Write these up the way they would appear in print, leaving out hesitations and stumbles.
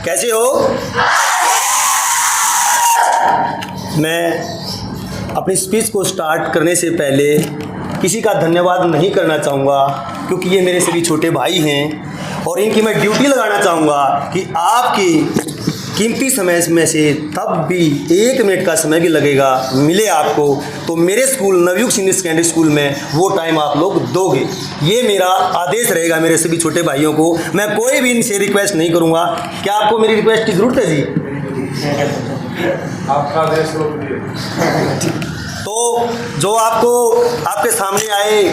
कैसे हो? मैं अपनी स्पीच को स्टार्ट करने से पहले किसी का धन्यवाद नहीं करना चाहूँगा, क्योंकि ये मेरे सभी छोटे भाई हैं और इनकी मैं ड्यूटी लगाना चाहूँगा कि आपकी कीमती समय में से तब भी 1 मिनट का समय भी लगेगा मिले आपको तो मेरे school Navyug senior secondary school में वो टाइम आप लोग दोगे। ये मेरा आदेश रहेगा मेरे सभी छोटे भाइयों को। मैं कोई भी इनसे रिक्वेस्ट नहीं करूँगा। क्या आपको मेरी रिक्वेस्ट की ज़रूरत है जी? आपका आदेश तो जो आपको आपके सामने आए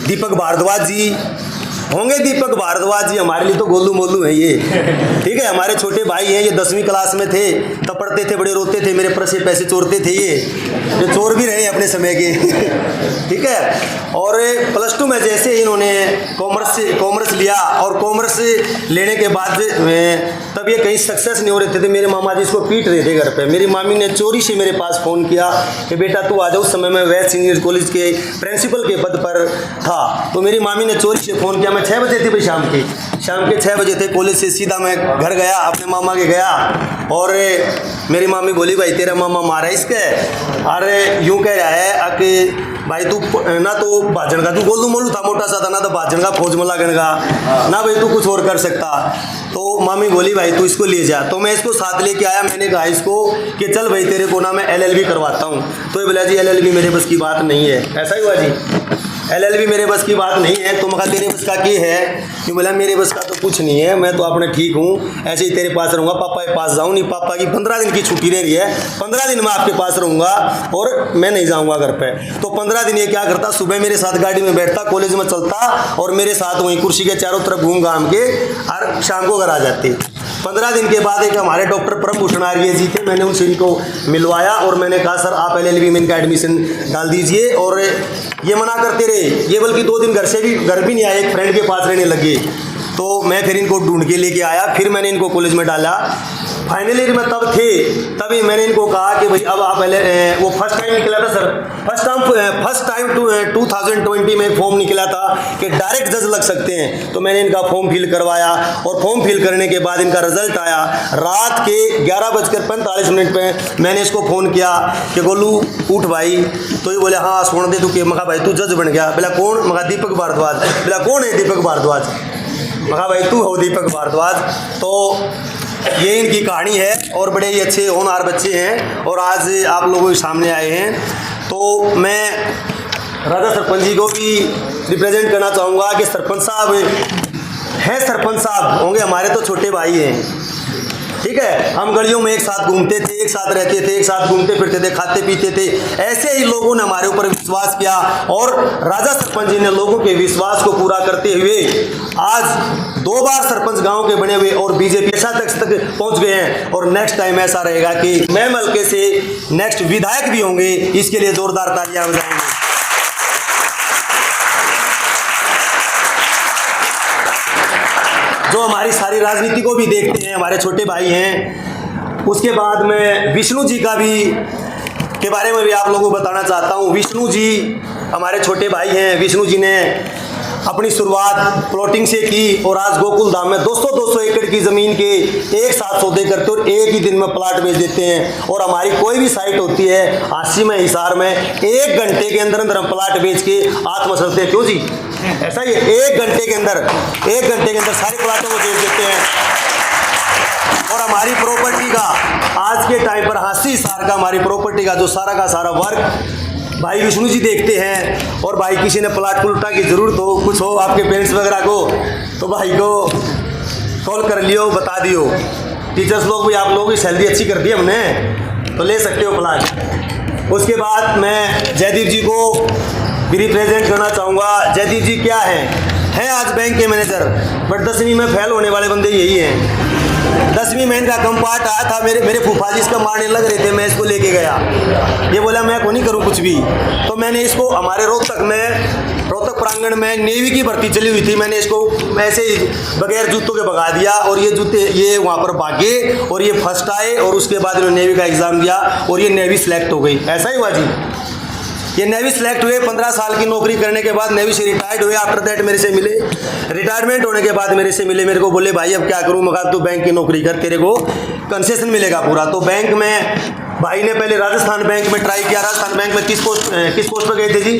दीपक भारद्वाज जी होंगे। दीपक भारद्वाज जी हमारे लिए तो गोलू मोलू है ये, ठीक है। हमारे छोटे भाई हैं, ये 10वीं क्लास में थे तब पढ़ते थे, बड़े रोते थे मेरे पर से पैसे चोरते थे। ये चोर भी रहे अपने समय के ठीक है। और +2 में जैसे इन्होंने कॉमर्स लिया और कॉमर्स लेने के बाद तब ये कहीं सक्सेस नहीं हो रहे थे। मेरे मामा जी इसको पीट रहे थे घर पे। मेरी मामी ने चोरी से मेरे पास फ़ोन किया कि बेटा तू आ जा। उस समय मैं वेस्ट सीनियर कॉलेज के प्रिंसिपल के पद पर था, तो मेरी मामी ने चोरी से फ़ोन किया। मैं 6 बजे थी भाई, शाम के 6 बजे थे। कॉलेज से सीधा मैं घर गया, अपने मामा के गया और मेरी मामी बोली भाई तेरा मामा मारा इसके। अरे यूँ कह रहा है कि भाई तू ना तो भाजन का तू गोलू मोलू था, मोटा सा था, ना तो भाजन का फौज मला गण का, ना भाई तू कुछ और कर सकता। तो मामी बोली भाई तू इसको ले जा। तो मैं इसको साथ लेके आया। मैंने कहा इसको कि चल भाई तेरे को ना मैं LLB करवाता हूँ। तो ये बोला जी LLB मेरे बस की बात नहीं है। ऐसा ही हुआ जी, LLB मेरे बस की बात नहीं है। तो मैं कहा तेरे बस का क्या है? कि बोला मेरे बस का तो कुछ नहीं है, मैं तो अपने ठीक हूँ, ऐसे ही तेरे पास रहूँगा, पापा के पास जाऊँ नहीं। पापा की 15 दिन की छुट्टी रह रही है, 15 दिन मैं आपके पास रहूँगा और मैं नहीं जाऊँगा घर पे। तो 15 दिन ये क्या करता, सुबह मेरे साथ गाड़ी में बैठता, कॉलेज में चलता और मेरे साथ वहीं कुर्सी के चारों तरफ घूम घाम के और शाम को घर आ जाते। 15 दिन के बाद एक हमारे डॉक्टर परम भूषण आर्य जी थे, मैंने उनसे इनको मिलवाया और मैंने कहा सर आप LLB में इनका एडमिशन डाल दीजिए। और ये मना करते रहे। ये बल्कि 2 दिन घर भी नहीं आए, एक फ्रेंड के पास रहने लगे। तो मैं फिर इनको ढूंढ के लेके आया, फिर मैंने इनको कॉलेज में डाला। फाइनल ईयर में तभी मैंने इनको कहा कि भाई अब आप वो फर्स्ट टाइम निकला था सर, फर्स्ट टाइम 2020 में फॉर्म निकला था कि डायरेक्ट जज लग सकते हैं। तो मैंने इनका फॉर्म फिल करवाया और फॉर्म फिल करने के बाद इनका रिजल्ट आया। रात के 11:45 पे मैंने इसको फ़ोन किया कि गोलू उठ भाई। तो ये बोले हाँ सुन दे तू के। मगा भाई तू जज बन गया। बोला कौन? मगा दीपक भारद्वाज। बोला कौन है दीपक भारद्वाज? मगा भाई तू हो दीपक भारद्वाज। तो ये इनकी कहानी है और बड़े ही अच्छे होनहार बच्चे हैं और आज आप लोगों के सामने आए हैं। तो मैं राजा सरपंच जी को भी रिप्रेजेंट करना चाहूँगा कि सरपंच साहब हैं, सरपंच साहब होंगे हमारे तो छोटे भाई हैं, ठीक है। हम गलियों में एक साथ घूमते थे, एक साथ रहते थे, एक साथ घूमते फिरते थे, खाते पीते थे। ऐसे ही लोगों ने हमारे ऊपर विश्वास किया और राजा सरपंच जी ने लोगों के विश्वास को पूरा करते हुए आज 2 बार सरपंच गांव के बने हुए और बीजेपी तक पहुंच गए हैं। और नेक्स्ट टाइम ऐसा रहेगा कि मैं हल्के से नेक्स्ट विधायक भी होंगे। इसके लिए जोरदार तालियां बजाएंगे। जो हमारी सारी राजनीति को भी देखते हैं, हमारे छोटे भाई हैं। उसके बाद मैं विष्णु जी के बारे में भी आप लोगों को बताना चाहता हूँ। विष्णु जी हमारे छोटे भाई हैं। विष्णु जी ने अपनी शुरुआत प्लॉटिंग से की और आज गोकुल धाम में 200 एकड़ की ज़मीन के एक साथ सौदे करते और एक ही दिन में प्लाट बेच देते हैं। और हमारी कोई भी साइट होती है आसी में, हिसार में, 1 घंटे के अंदर हम प्लाट बेच के आत्मसलते हैं। क्यों जी? ऐसा ही 1 घंटे के अंदर सारे प्लाटों को बेच देते हैं। और हमारी प्रॉपर्टी का आज के टाइम पर 80 हिसार का हमारी प्रॉपर्टी का जो सारा का सारा वर्क भाई विष्णु जी देखते हैं। और भाई किसी ने प्लाट प्लुटा की ज़रूरत हो, कुछ हो आपके पेरेंट्स वगैरह को, तो भाई को कॉल कर लियो, बता दियो। टीचर्स लोग भी आप लोगों की सैलरी अच्छी कर दी हमने, तो ले सकते हो प्लाट। उसके बाद मैं जयदीप जी को भी रिप्रेजेंट करना चाहूँगा। जयदीप जी क्या हैं आज बैंक के मैनेजर, बट 10वीं में फेल होने वाले बंदे यही हैं। 10वीं में इनका कम पार्ट आया था, मेरे फूफा जी इसका मारने लग रहे थे। मैं इसको लेके गया, ये बोला मैं को नहीं करूँ कुछ भी। तो मैंने इसको हमारे रोहतक प्रांगण में नेवी की भर्ती चली हुई थी, मैंने इसको ऐसे ही बगैर जूतों के भगा दिया और ये वहाँ पर भागे और ये फर्स्ट आए और उसके बाद इन्होंने नेवी का एग्ज़ाम दिया और ये नेवी सेलेक्ट हो गई। ऐसा ही हुआ जी। ये नेवी सेलेक्ट हुए, 15 साल की नौकरी करने के बाद नेवी से रिटायर्ड हुए। आफ्टर दैट मेरे से मिले, रिटायरमेंट होने के बाद मेरे से मिले, मेरे को बोले भाई अब क्या करूँ। मैं कहा तू बैंक की नौकरी कर, तेरे को कंसेशन मिलेगा पूरा। तो बैंक में भाई ने पहले राजस्थान बैंक में ट्राई किया। राजस्थान बैंक में किस पोस्ट पर गए थे जी?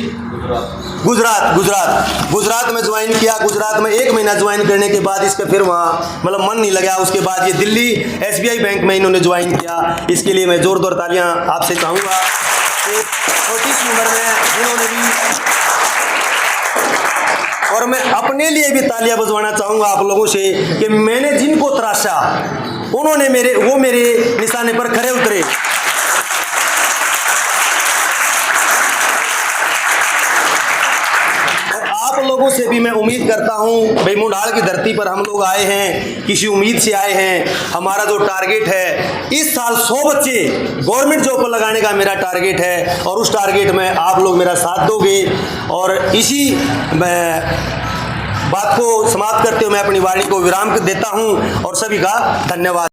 गुजरात में ज्वाइन किया। गुजरात में 1 महीना ज्वाइन करने के बाद इसका फिर वहाँ मतलब मन नहीं लगा। उसके बाद ये दिल्ली SBI बैंक में इन्होंने ज्वाइन किया। इसके लिए मैं जोरदार तालियां आपसे चाहूँगा। एक छोटी सी उम्र में इन्होंने भी, और मैं अपने लिए भी तालियां बजवाना चाहूँगा आप लोगों से कि मैंने जिनको तराशा उन्होंने मेरे निशाने पर खरे उतरे। आप लोगों से भी मैं उम्मीद करता हूं भाई, मुंडाल की धरती पर हम लोग आए हैं, किसी उम्मीद से आए हैं। हमारा जो टारगेट है इस साल 100 बच्चे गवर्नमेंट जॉब पर लगाने का मेरा टारगेट है, और उस टारगेट में आप लोग मेरा साथ दोगे। और इसी बात को समाप्त करते हुए मैं अपनी वाणी को विराम देता हूं और सभी का धन्यवाद।